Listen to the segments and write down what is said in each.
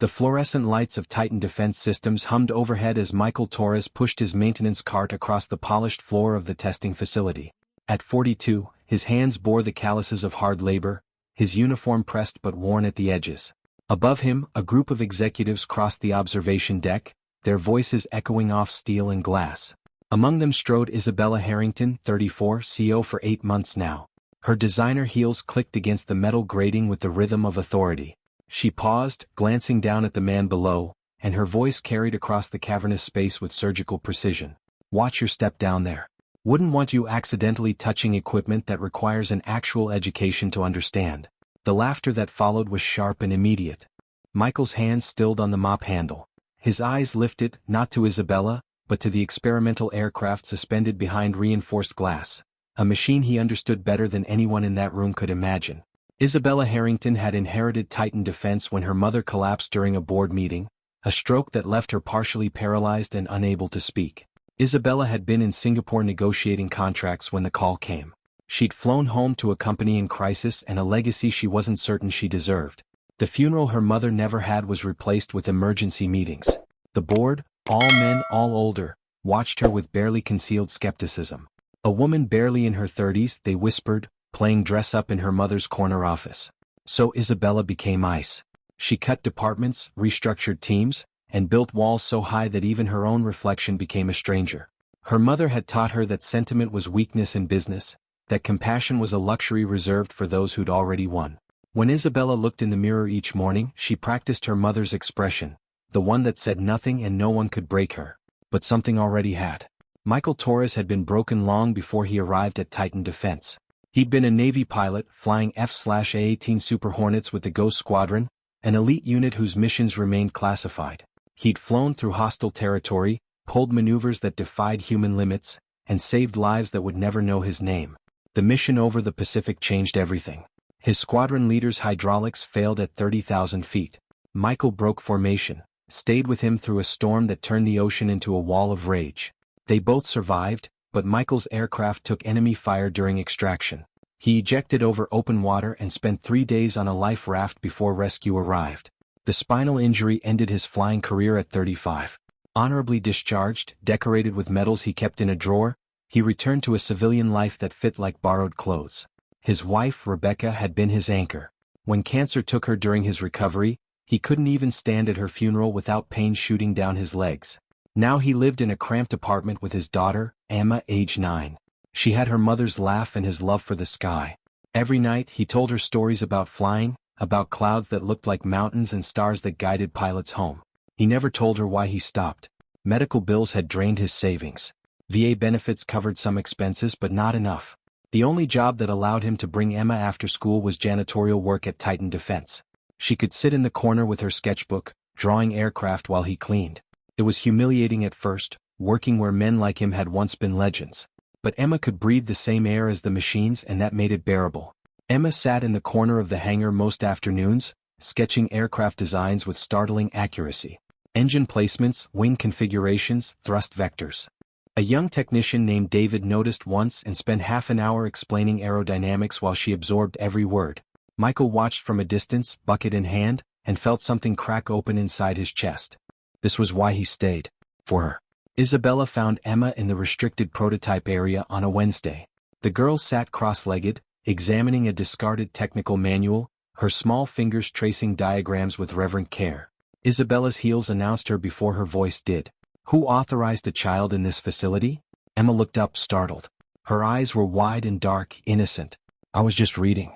The fluorescent lights of Titan Defense Systems hummed overhead as Michael Torres pushed his maintenance cart across the polished floor of the testing facility. At 42, his hands bore the calluses of hard labor, his uniform pressed but worn at the edges. Above him, a group of executives crossed the observation deck, their voices echoing off steel and glass. Among them strode Isabella Harrington, 34, CO for 8 months now. Her designer heels clicked against the metal grating with the rhythm of authority. She paused, glancing down at the man below, and her voice carried across the cavernous space with surgical precision. Watch your step down there. Wouldn't want you accidentally touching equipment that requires an actual education to understand. The laughter that followed was sharp and immediate. Michael's hands stilled on the mop handle. His eyes lifted, not to Isabella, but to the experimental aircraft suspended behind reinforced glass. A machine he understood better than anyone in that room could imagine. Isabella Harrington had inherited Titan Defense when her mother collapsed during a board meeting, a stroke that left her partially paralyzed and unable to speak. Isabella had been in Singapore negotiating contracts when the call came. She'd flown home to a company in crisis and a legacy she wasn't certain she deserved. The funeral her mother never had was replaced with emergency meetings. The board, all men, all older, watched her with barely concealed skepticism. A woman barely in her 30s, they whispered, playing dress-up in her mother's corner office. So Isabella became ICE. She cut departments, restructured teams, and built walls so high that even her own reflection became a stranger. Her mother had taught her that sentiment was weakness in business, that compassion was a luxury reserved for those who'd already won. When Isabella looked in the mirror each morning, she practiced her mother's expression, the one that said nothing and no one could break her. But something already had. Michael Torres had been broken long before he arrived at Titan Defense. He'd been a Navy pilot, flying F/A-18 Super Hornets with the Ghost Squadron, an elite unit whose missions remained classified. He'd flown through hostile territory, pulled maneuvers that defied human limits, and saved lives that would never know his name. The mission over the Pacific changed everything. His squadron leader's hydraulics failed at 30,000 feet. Michael broke formation, stayed with him through a storm that turned the ocean into a wall of rage. They both survived, but Michael's aircraft took enemy fire during extraction. He ejected over open water and spent 3 days on a life raft before rescue arrived. The spinal injury ended his flying career at 35. Honorably discharged, decorated with medals he kept in a drawer, he returned to a civilian life that fit like borrowed clothes. His wife, Rebecca, had been his anchor. When cancer took her during his recovery, he couldn't even stand at her funeral without pain shooting down his legs. Now he lived in a cramped apartment with his daughter, Emma, age 9. She had her mother's laugh and his love for the sky. Every night he told her stories about flying, about clouds that looked like mountains and stars that guided pilots home. He never told her why he stopped. Medical bills had drained his savings. VA benefits covered some expenses but not enough. The only job that allowed him to bring Emma after school was janitorial work at Titan Defense. She could sit in the corner with her sketchbook, drawing aircraft while he cleaned. It was humiliating at first, working where men like him had once been legends. But Emma could breathe the same air as the machines and that made it bearable. Emma sat in the corner of the hangar most afternoons, sketching aircraft designs with startling accuracy. Engine placements, wing configurations, thrust vectors. A young technician named David noticed once and spent half an hour explaining aerodynamics while she absorbed every word. Michael watched from a distance, bucket in hand, and felt something crack open inside his chest. This was why he stayed. For her. Isabella found Emma in the restricted prototype area on a Wednesday. The girl sat cross-legged, examining a discarded technical manual, her small fingers tracing diagrams with reverent care. Isabella's heels announced her before her voice did. Who authorized a child in this facility? Emma looked up, startled. Her eyes were wide and dark, innocent. I was just reading.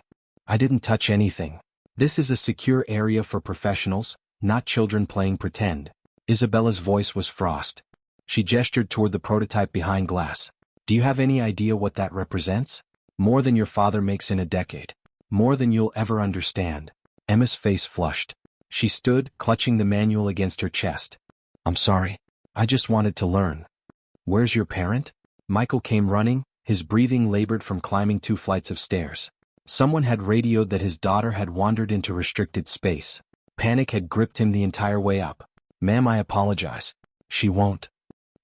I didn't touch anything. This is a secure area for professionals, not children playing pretend. Isabella's voice was frost. She gestured toward the prototype behind glass. Do you have any idea what that represents? More than your father makes in a decade. More than you'll ever understand. Emma's face flushed. She stood, clutching the manual against her chest. I'm sorry. I just wanted to learn. Where's your parent? Michael came running, his breathing labored from climbing 2 flights of stairs. Someone had radioed that his daughter had wandered into restricted space. Panic had gripped him the entire way up. Ma'am, I apologize. She won't.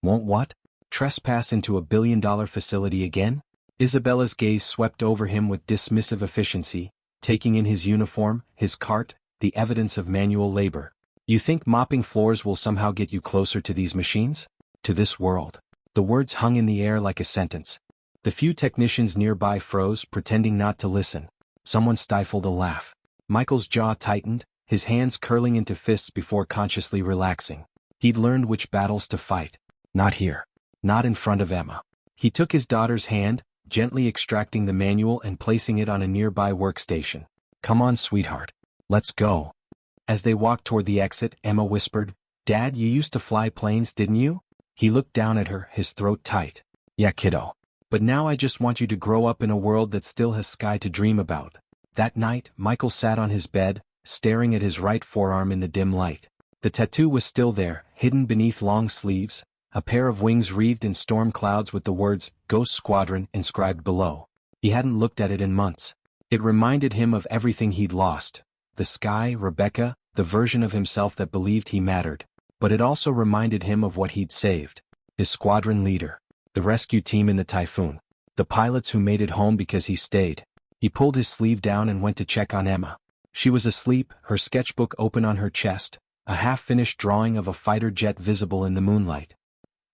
Won't what? Trespass into a billion-dollar facility again? Isabella's gaze swept over him with dismissive efficiency, taking in his uniform, his cart, the evidence of manual labor. You think mopping floors will somehow get you closer to these machines? To this world? The words hung in the air like a sentence. The few technicians nearby froze, pretending not to listen. Someone stifled a laugh. Michael's jaw tightened, his hands curling into fists before consciously relaxing. He'd learned which battles to fight. Not here. Not in front of Emma. He took his daughter's hand, gently extracting the manual and placing it on a nearby workstation. Come on, sweetheart. Let's go. As they walked toward the exit, Emma whispered, Dad, you used to fly planes, didn't you? He looked down at her, his throat tight. Yeah, kiddo. But now I just want you to grow up in a world that still has sky to dream about. That night, Michael sat on his bed, staring at his right forearm in the dim light. The tattoo was still there, hidden beneath long sleeves, a pair of wings wreathed in storm clouds with the words, Ghost Squadron, inscribed below. He hadn't looked at it in months. It reminded him of everything he'd lost. The sky, Rebecca, the version of himself that believed he mattered. But it also reminded him of what he'd saved. His squadron leader. The rescue team in the typhoon. The pilots who made it home because he stayed. He pulled his sleeve down and went to check on Emma. She was asleep, her sketchbook open on her chest, a half-finished drawing of a fighter jet visible in the moonlight.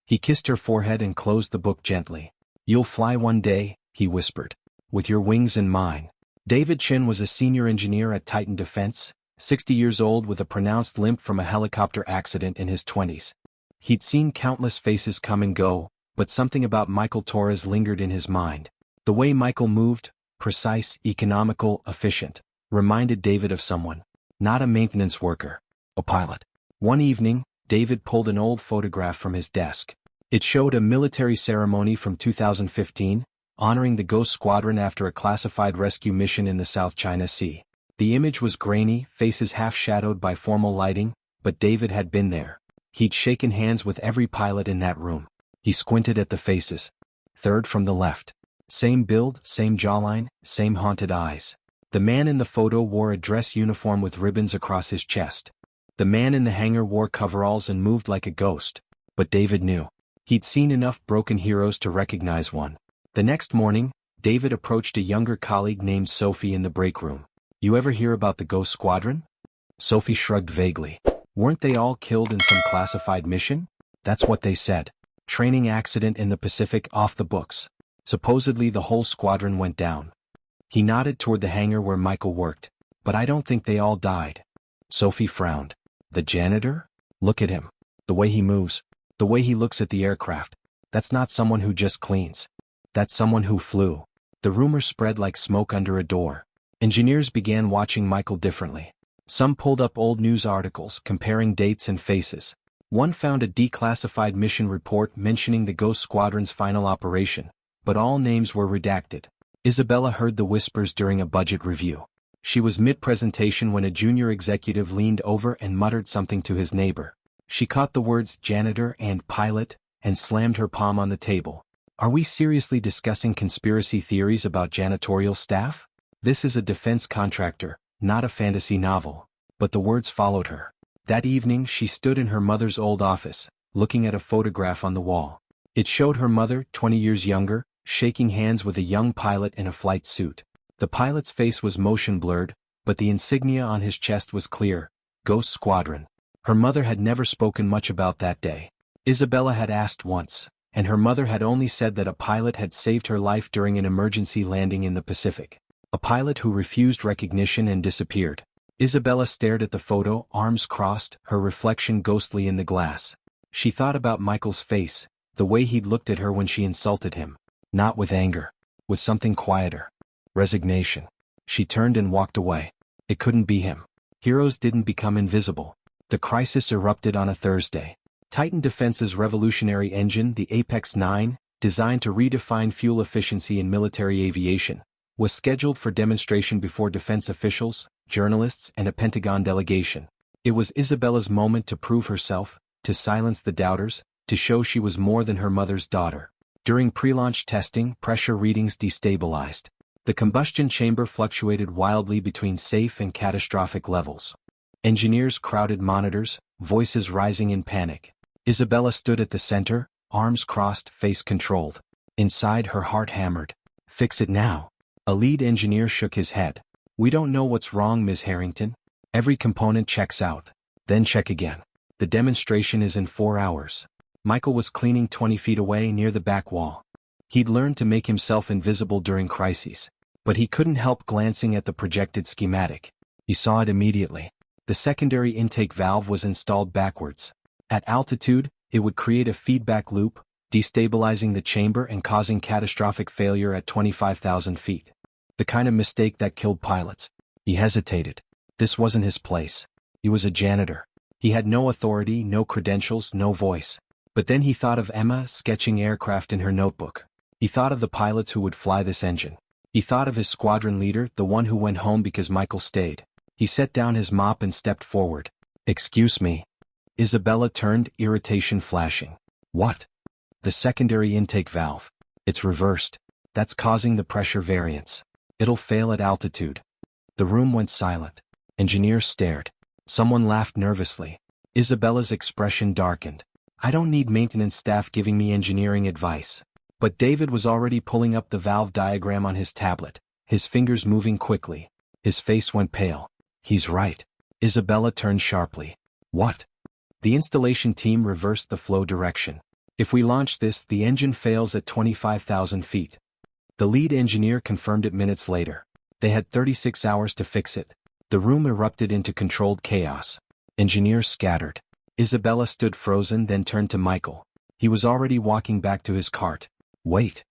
He kissed her forehead and closed the book gently. You'll fly one day, he whispered. With your wings and mine. David Chin was a senior engineer at Titan Defense, 60 years old with a pronounced limp from a helicopter accident in his 20s. He'd seen countless faces come and go, but something about Michael Torres lingered in his mind. The way Michael moved, precise, economical, efficient, reminded David of someone. Not a maintenance worker. A pilot. One evening, David pulled an old photograph from his desk. It showed a military ceremony from 2015, honoring the Ghost Squadron after a classified rescue mission in the South China Sea. The image was grainy, faces half-shadowed by formal lighting, but David had been there. He'd shaken hands with every pilot in that room. He squinted at the faces. Third from the left. Same build, same jawline, same haunted eyes. The man in the photo wore a dress uniform with ribbons across his chest. The man in the hangar wore coveralls and moved like a ghost. But David knew. He'd seen enough broken heroes to recognize one. The next morning, David approached a younger colleague named Sophie in the break room. You ever hear about the Ghost Squadron? Sophie shrugged vaguely. Weren't they all killed in some classified mission? That's what they said. Training accident in the Pacific, off the books. Supposedly the whole squadron went down. He nodded toward the hangar where Michael worked. But I don't think they all died. Sophie frowned. The janitor? Look at him. The way he moves. The way he looks at the aircraft. That's not someone who just cleans. That's someone who flew. The rumor spread like smoke under a door. Engineers began watching Michael differently. Some pulled up old news articles comparing dates and faces. One found a declassified mission report mentioning the Ghost Squadron's final operation, but all names were redacted. Isabella heard the whispers during a budget review. She was mid-presentation when a junior executive leaned over and muttered something to his neighbor. She caught the words janitor and pilot, and slammed her palm on the table. Are we seriously discussing conspiracy theories about janitorial staff? This is a defense contractor, not a fantasy novel. But the words followed her. That evening she stood in her mother's old office, looking at a photograph on the wall. It showed her mother, 20 years younger, shaking hands with a young pilot in a flight suit. The pilot's face was motion blurred, but the insignia on his chest was clear. Ghost Squadron. Her mother had never spoken much about that day. Isabella had asked once, and her mother had only said that a pilot had saved her life during an emergency landing in the Pacific. A pilot who refused recognition and disappeared. Isabella stared at the photo, arms crossed, her reflection ghostly in the glass. She thought about Michael's face, the way he'd looked at her when she insulted him. Not with anger. With something quieter. Resignation. She turned and walked away. It couldn't be him. Heroes didn't become invisible. The crisis erupted on a Thursday. Titan Defense's revolutionary engine, the Apex 9, designed to redefine fuel efficiency in military aviation, was scheduled for demonstration before defense officials, journalists, and a Pentagon delegation. It was Isabella's moment to prove herself, to silence the doubters, to show she was more than her mother's daughter. During pre-launch testing, pressure readings destabilized. The combustion chamber fluctuated wildly between safe and catastrophic levels. Engineers crowded monitors, voices rising in panic. Isabella stood at the center, arms crossed, face controlled. Inside her heart hammered. Fix it now. A lead engineer shook his head. We don't know what's wrong, Ms. Harrington. Every component checks out. Then check again. The demonstration is in 4 hours. Michael was cleaning 20 feet away near the back wall. He'd learned to make himself invisible during crises, but he couldn't help glancing at the projected schematic. He saw it immediately. The secondary intake valve was installed backwards. At altitude, it would create a feedback loop, destabilizing the chamber and causing catastrophic failure at 25,000 feet. The kind of mistake that killed pilots. He hesitated. This wasn't his place. He was a janitor. He had no authority, no credentials, no voice. But then he thought of Emma sketching aircraft in her notebook. He thought of the pilots who would fly this engine. He thought of his squadron leader, the one who went home because Michael stayed. He set down his mop and stepped forward. "Excuse me." Isabella turned, irritation flashing. "What?" "The secondary intake valve. It's reversed. That's causing the pressure variance. It'll fail at altitude." The room went silent. Engineers stared. Someone laughed nervously. Isabella's expression darkened. "I don't need maintenance staff giving me engineering advice." But David was already pulling up the valve diagram on his tablet, his fingers moving quickly. His face went pale. "He's right." Isabella turned sharply. "What?" The installation team reversed the flow direction. "If we launch this, the engine fails at 25,000 feet. The lead engineer confirmed it minutes later. They had 36 hours to fix it. The room erupted into controlled chaos. Engineers scattered. Isabella stood frozen, then turned to Michael. He was already walking back to his cart. "Wait."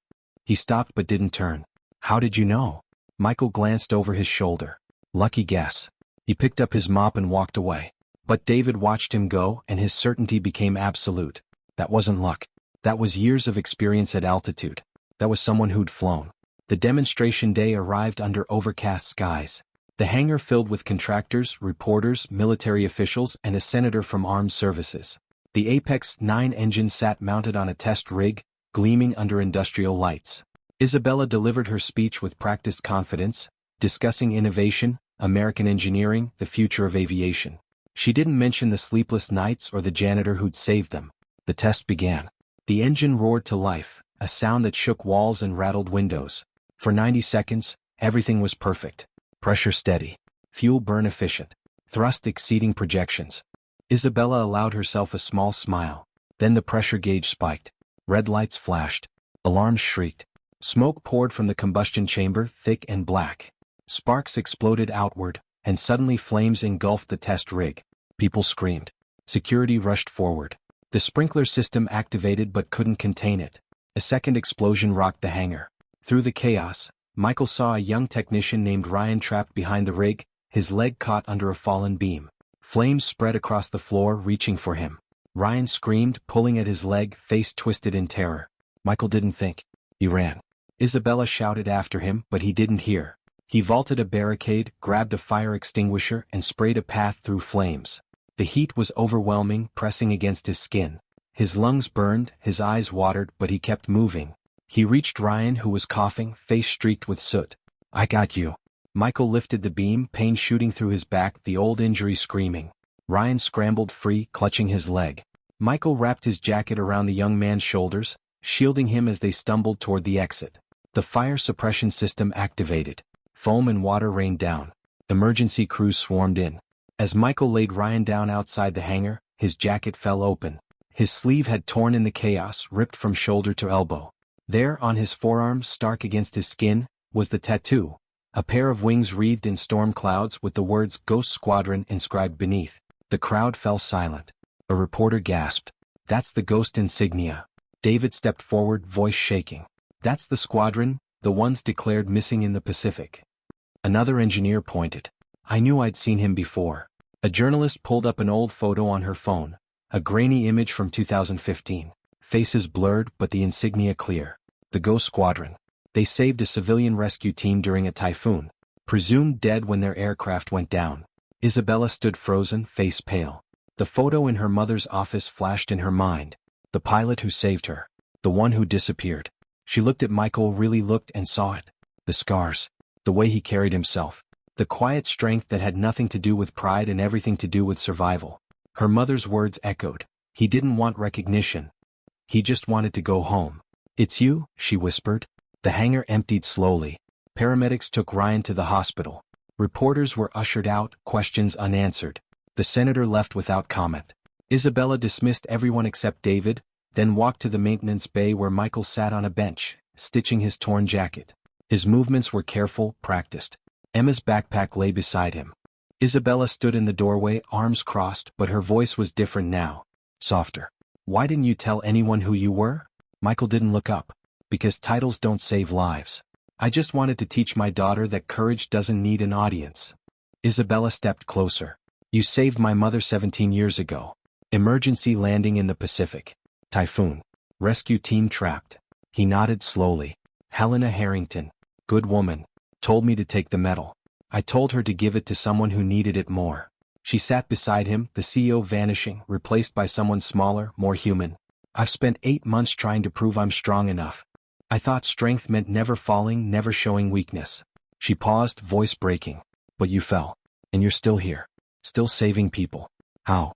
He stopped but didn't turn. "How did you know?" Michael glanced over his shoulder. "Lucky guess." He picked up his mop and walked away. But David watched him go, and his certainty became absolute. That wasn't luck. That was years of experience at altitude. That was someone who'd flown. The demonstration day arrived under overcast skies. The hangar filled with contractors, reporters, military officials, and a senator from Armed Services. The Apex 9 engine sat mounted on a test rig, gleaming under industrial lights. Isabella delivered her speech with practiced confidence, discussing innovation, American engineering, the future of aviation. She didn't mention the sleepless nights or the janitor who'd saved them. The test began. The engine roared to life, a sound that shook walls and rattled windows. For 90 seconds, everything was perfect. Pressure steady. Fuel burn efficient. Thrust exceeding projections. Isabella allowed herself a small smile. Then the pressure gauge spiked. Red lights flashed. Alarms shrieked. Smoke poured from the combustion chamber, thick and black. Sparks exploded outward, and suddenly flames engulfed the test rig. People screamed. Security rushed forward. The sprinkler system activated but couldn't contain it. A second explosion rocked the hangar. Through the chaos, Michael saw a young technician named Ryan trapped behind the rig, his leg caught under a fallen beam. Flames spread across the floor, reaching for him. Ryan screamed, pulling at his leg, face twisted in terror. Michael didn't think. He ran. Isabella shouted after him, but he didn't hear. He vaulted a barricade, grabbed a fire extinguisher, and sprayed a path through flames. The heat was overwhelming, pressing against his skin. His lungs burned, his eyes watered, but he kept moving. He reached Ryan, who was coughing, face streaked with soot. "I got you." Michael lifted the beam, pain shooting through his back, the old injury screaming. Ryan scrambled free, clutching his leg. Michael wrapped his jacket around the young man's shoulders, shielding him as they stumbled toward the exit. The fire suppression system activated. Foam and water rained down. Emergency crews swarmed in. As Michael laid Ryan down outside the hangar, his jacket fell open. His sleeve had torn in the chaos, ripped from shoulder to elbow. There, on his forearm, stark against his skin, was the tattoo. A pair of wings wreathed in storm clouds with the words "Ghost Squadron" inscribed beneath. The crowd fell silent. A reporter gasped. "That's the Ghost insignia." David stepped forward, voice shaking. "That's the squadron, the ones declared missing in the Pacific." Another engineer pointed. "I knew I'd seen him before." A journalist pulled up an old photo on her phone. A grainy image from 2015. Faces blurred, but the insignia clear. The Ghost Squadron. They saved a civilian rescue team during a typhoon. Presumed dead when their aircraft went down. Isabella stood frozen, face pale. The photo in her mother's office flashed in her mind. The pilot who saved her. The one who disappeared. She looked at Michael, really looked, and saw it. The scars. The way he carried himself. The quiet strength that had nothing to do with pride and everything to do with survival. Her mother's words echoed. He didn't want recognition. He just wanted to go home. "It's you," she whispered. The hangar emptied slowly. Paramedics took Ryan to the hospital. Reporters were ushered out, questions unanswered. The senator left without comment. Isabella dismissed everyone except David, then walked to the maintenance bay where Michael sat on a bench, stitching his torn jacket. His movements were careful, practiced. Emma's backpack lay beside him. Isabella stood in the doorway, arms crossed, but her voice was different now. Softer. Why didn't you tell anyone who you were? Michael didn't look up. Because titles don't save lives. I just wanted to teach my daughter that courage doesn't need an audience. Isabella stepped closer. You saved my mother 17 years ago. Emergency landing in the Pacific. Typhoon. Rescue team trapped. He nodded slowly. Helena Harrington. Good woman. Told me to take the medal. I told her to give it to someone who needed it more. She sat beside him, the CEO vanishing, replaced by someone smaller, more human. I've spent 8 months trying to prove I'm strong enough. I thought strength meant never falling, never showing weakness. She paused, voice breaking. But you fell. And you're still here. Still saving people. How?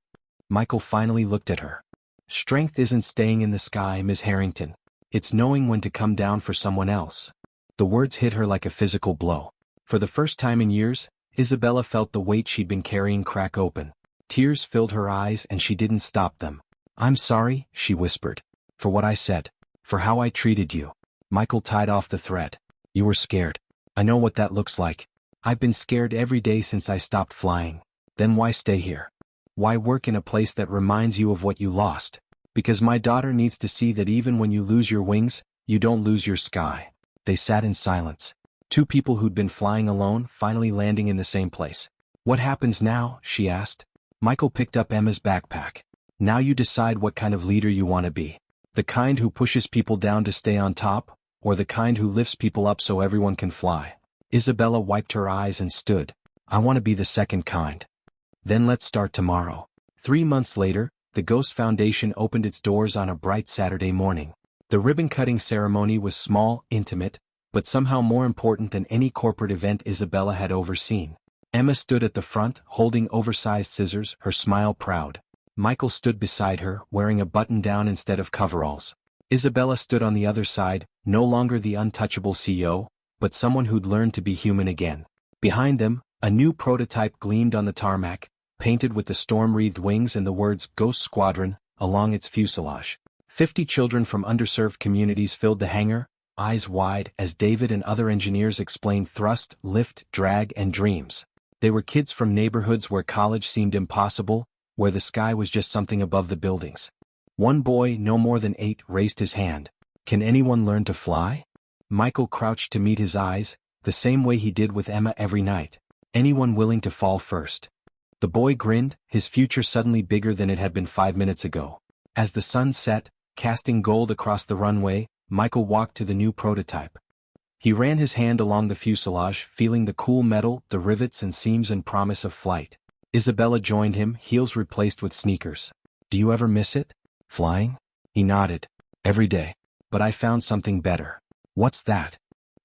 Michael finally looked at her. Strength isn't staying in the sky, Ms. Harrington. It's knowing when to come down for someone else. The words hit her like a physical blow. For the first time in years, Isabella felt the weight she'd been carrying crack open. Tears filled her eyes and she didn't stop them. I'm sorry, she whispered. For what I said. For how I treated you. Michael tied off the thread. You were scared. I know what that looks like. I've been scared every day since I stopped flying. Then why stay here? Why work in a place that reminds you of what you lost? Because my daughter needs to see that even when you lose your wings, you don't lose your sky. They sat in silence. Two people who'd been flying alone, finally landing in the same place. What happens now? She asked. Michael picked up Emma's backpack. Now you decide what kind of leader you want to be. The kind who pushes people down to stay on top, or the kind who lifts people up so everyone can fly. Isabella wiped her eyes and stood. I want to be the second kind. Then let's start tomorrow. 3 months later, the Ghost Foundation opened its doors on a bright Saturday morning. The ribbon-cutting ceremony was small, intimate, but somehow more important than any corporate event Isabella had overseen. Emma stood at the front, holding oversized scissors, her smile proud. Michael stood beside her, wearing a button-down instead of coveralls. Isabella stood on the other side, no longer the untouchable CEO, but someone who'd learned to be human again. Behind them, a new prototype gleamed on the tarmac, painted with the storm-wreathed wings and the words Ghost Squadron along its fuselage. 50 children from underserved communities filled the hangar, eyes wide as David and other engineers explained thrust, lift, drag, and dreams. They were kids from neighborhoods where college seemed impossible, where the sky was just something above the buildings. One boy, no more than 8, raised his hand. Can anyone learn to fly? Michael crouched to meet his eyes, the same way he did with Emma every night. Anyone willing to fall first? The boy grinned, his future suddenly bigger than it had been 5 minutes ago. As the sun set, casting gold across the runway, Michael walked to the new prototype. He ran his hand along the fuselage, feeling the cool metal, the rivets and seams and promise of flight. Isabella joined him, heels replaced with sneakers. Do you ever miss it? Flying? He nodded. Every day. But I found something better. What's that?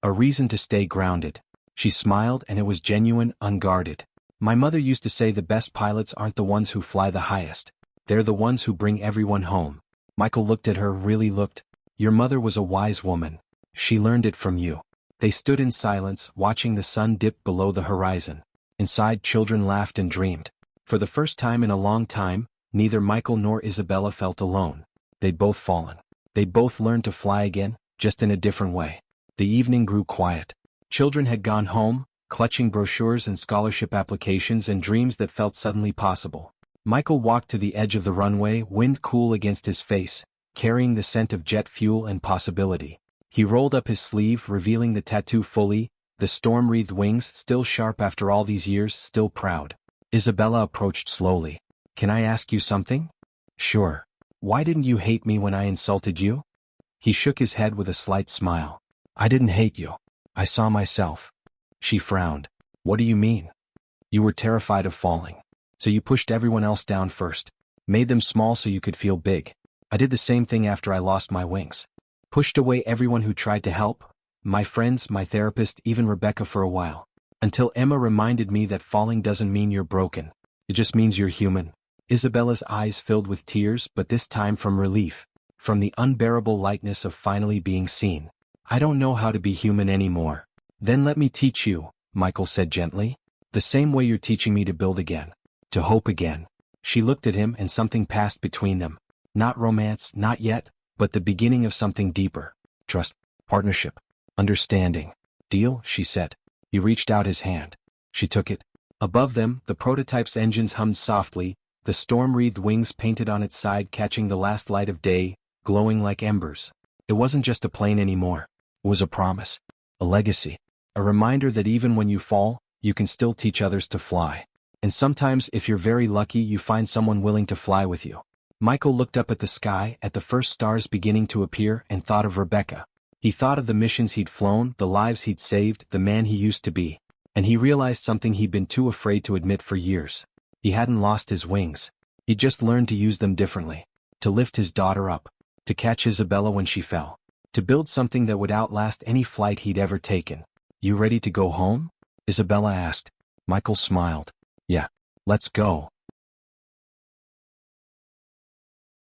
A reason to stay grounded. She smiled and it was genuine, unguarded. My mother used to say the best pilots aren't the ones who fly the highest. They're the ones who bring everyone home. Michael looked at her, really looked. Your mother was a wise woman. She learned it from you. They stood in silence, watching the sun dip below the horizon. Inside, children laughed and dreamed. For the first time in a long time, neither Michael nor Isabella felt alone. They'd both fallen. They'd both learned to fly again, just in a different way. The evening grew quiet. Children had gone home, clutching brochures and scholarship applications and dreams that felt suddenly possible. Michael walked to the edge of the runway, wind cool against his face, carrying the scent of jet fuel and possibility. He rolled up his sleeve, revealing the tattoo fully, the storm-wreathed wings still sharp after all these years, still proud. Isabella approached slowly. Can I ask you something? Sure. Why didn't you hate me when I insulted you? He shook his head with a slight smile. I didn't hate you. I saw myself. She frowned. What do you mean? You were terrified of falling. So you pushed everyone else down first. Made them small so you could feel big. I did the same thing after I lost my wings. Pushed away everyone who tried to help. My friends, my therapist, even Rebecca for a while. Until Emma reminded me that falling doesn't mean you're broken. It just means you're human. Isabella's eyes filled with tears, but this time from relief. From the unbearable lightness of finally being seen. I don't know how to be human anymore. Then let me teach you, Michael said gently. The same way you're teaching me to build again. to hope again. She looked at him and something passed between them. Not romance, not yet, but the beginning of something deeper. Trust, partnership, understanding. Deal, she said. He reached out his hand. She took it. Above them, the prototype's engines hummed softly, the storm-wreathed wings painted on its side catching the last light of day, glowing like embers. It wasn't just a plane anymore. It was a promise. A legacy. A reminder that even when you fall, you can still teach others to fly. And sometimes, if you're very lucky, you find someone willing to fly with you. Michael looked up at the sky, at the first stars beginning to appear, and thought of Rebecca. He thought of the missions he'd flown, the lives he'd saved, the man he used to be. And he realized something he'd been too afraid to admit for years. He hadn't lost his wings. He'd just learned to use them differently. To lift his daughter up. To catch Isabella when she fell. To build something that would outlast any flight he'd ever taken. "You ready to go home?" Isabella asked. Michael smiled. "Yeah. Let's go."